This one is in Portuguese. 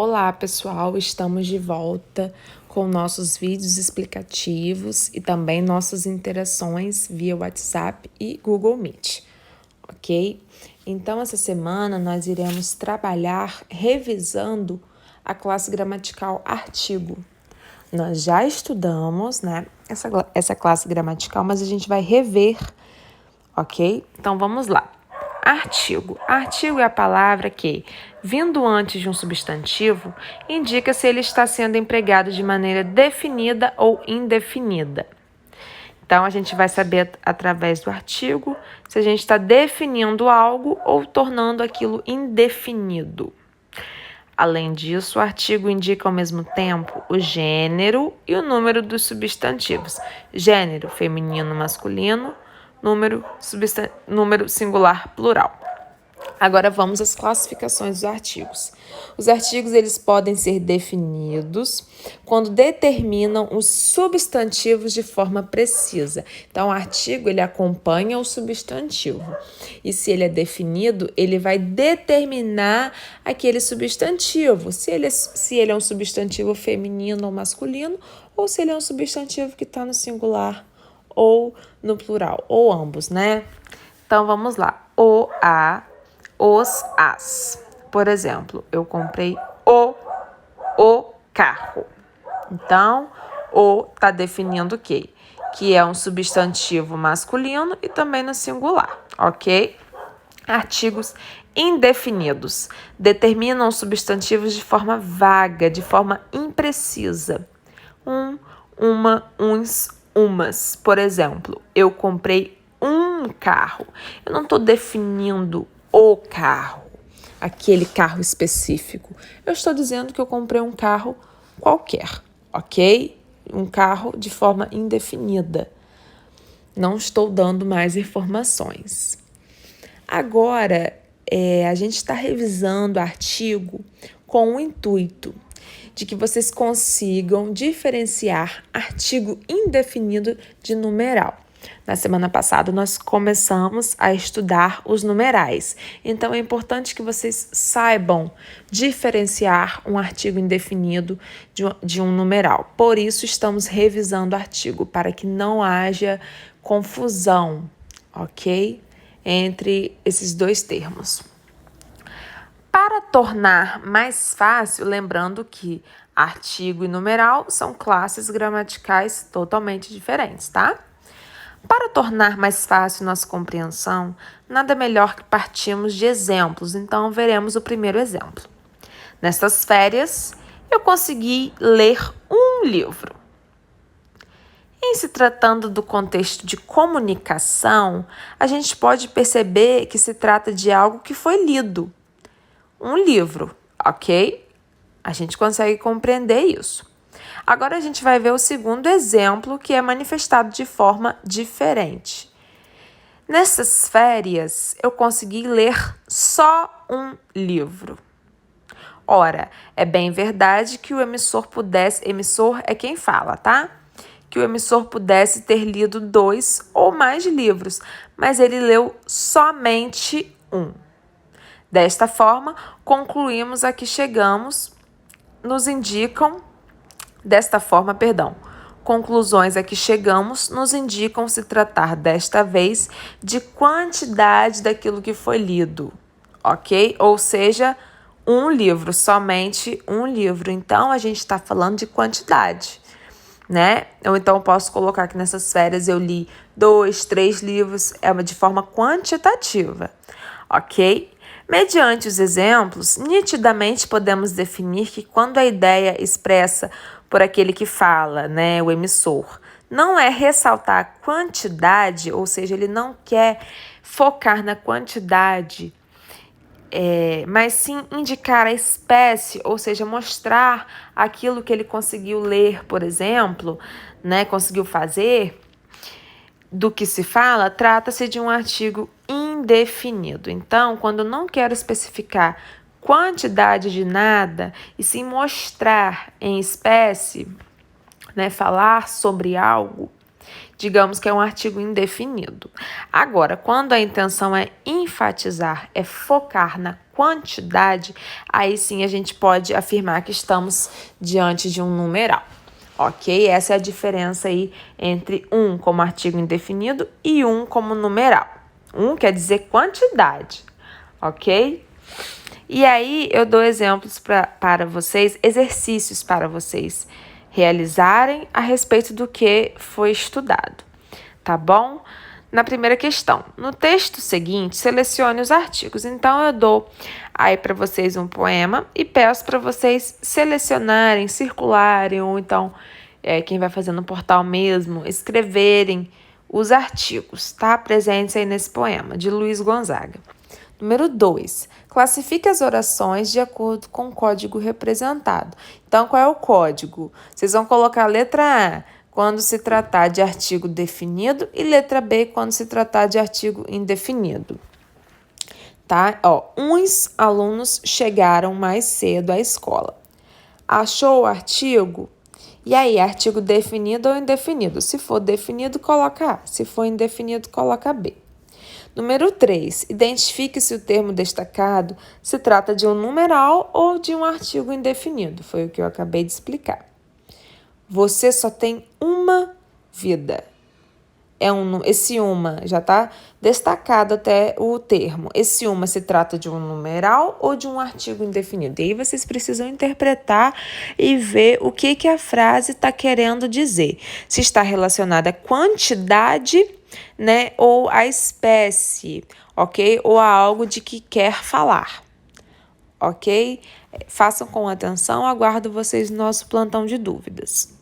Olá, pessoal! Estamos de volta com nossos vídeos explicativos e também nossas interações via WhatsApp e Google Meet, ok? Então, essa semana nós iremos trabalhar revisando a classe gramatical artigo. Nós já estudamos, né, essa classe gramatical, mas a gente vai rever, ok? Então, vamos lá. Artigo. Artigo é a palavra que, vindo antes de um substantivo, indica se ele está sendo empregado de maneira definida ou indefinida. Então, a gente vai saber, através do artigo, se a gente está definindo algo ou tornando aquilo indefinido. Além disso, o artigo indica ao mesmo tempo o gênero e o número dos substantivos. Gênero feminino, masculino, número singular, plural. Agora vamos às classificações dos artigos. Os artigos eles podem ser definidos quando determinam os substantivos de forma precisa. Então, o artigo ele acompanha o substantivo. E se ele é definido, ele vai determinar aquele substantivo. Se ele é um substantivo feminino ou masculino, ou se ele é um substantivo que está no singular ou no plural, ou ambos, né? Então, vamos lá. O, a, os, as. Por exemplo, eu comprei o carro. Então, o está definindo o quê? Que é um substantivo masculino e também no singular, ok? Artigos indefinidos determinam substantivos de forma vaga, de forma imprecisa. Uma, uns, umas. Por exemplo, eu comprei um carro. Eu não estou definindo o carro, aquele carro específico. Eu estou dizendo que eu comprei um carro qualquer, ok? Um carro de forma indefinida. Não estou dando mais informações. Agora, a gente está revisando o artigo com o intuito de que vocês consigam diferenciar artigo indefinido de numeral. Na semana passada, nós começamos a estudar os numerais. Então, é importante que vocês saibam diferenciar um artigo indefinido de um numeral. Por isso, estamos revisando o artigo, para que não haja confusão, ok? Entre esses dois termos. Para tornar mais fácil, lembrando que artigo e numeral são classes gramaticais totalmente diferentes, tá? Para tornar mais fácil nossa compreensão, nada melhor que partirmos de exemplos. Então, veremos o primeiro exemplo. Nestas férias, eu consegui ler um livro. Em se tratando do contexto de comunicação, a gente pode perceber que se trata de algo que foi lido. Um livro, ok? A gente consegue compreender isso. Agora a gente vai ver o segundo exemplo que é manifestado de forma diferente. Nessas férias, eu consegui ler só um livro. Ora, é bem verdade que o emissor é quem fala, tá? Que o emissor pudesse ter lido 2 ou mais livros, mas ele leu somente um. Desta forma, concluímos a que chegamos, conclusões a que chegamos nos indicam se tratar desta vez de quantidade daquilo que foi lido, ok? Ou seja, um livro, somente um livro. Então, a gente está falando de quantidade, né? Ou então, eu posso colocar que nessas férias eu li 2, 3 livros, de forma quantitativa, ok? Mediante os exemplos, nitidamente podemos definir que quando a ideia expressa por aquele que fala, né, o emissor, não é ressaltar a quantidade, ou seja, ele não quer focar na quantidade, mas sim indicar a espécie, ou seja, mostrar aquilo que ele conseguiu ler, por exemplo, né, conseguiu fazer. Do que se fala, trata-se de um artigo indefinido. Então, quando não quero especificar quantidade de nada e sim mostrar em espécie, né, falar sobre algo, digamos que é um artigo indefinido. Agora, quando a intenção é enfatizar, é focar na quantidade, aí sim a gente pode afirmar que estamos diante de um numeral. Ok? Essa é a diferença aí entre um como artigo indefinido e um como numeral. Um quer dizer quantidade, ok? E aí eu dou exemplos para vocês, exercícios para vocês realizarem a respeito do que foi estudado, tá bom? Na primeira questão, no texto seguinte, selecione os artigos. Então, eu dou aí para vocês um poema e peço para vocês selecionarem, circularem, ou então, quem vai fazer no portal mesmo, escreverem os artigos, tá? Presentes aí nesse poema, de Luiz Gonzaga. Número 2, classifique as orações de acordo com o código representado. Então, qual é o código? Vocês vão colocar a letra A quando se tratar de artigo definido e letra B quando se tratar de artigo indefinido. Tá? Uns alunos chegaram mais cedo à escola. Achou o artigo? E aí, artigo definido ou indefinido? Se for definido, coloca A. Se for indefinido, coloca B. Número 3. Identifique se o termo destacado se trata de um numeral ou de um artigo indefinido. Foi o que eu acabei de explicar. Você só tem uma vida. Esse uma já está destacado até o termo. Esse uma se trata de um numeral ou de um artigo indefinido. E aí vocês precisam interpretar e ver o que a frase está querendo dizer. Se está relacionada à quantidade, né, ou à espécie, ok? Ou a algo de que quer falar, ok? Façam com atenção, aguardo vocês no nosso plantão de dúvidas.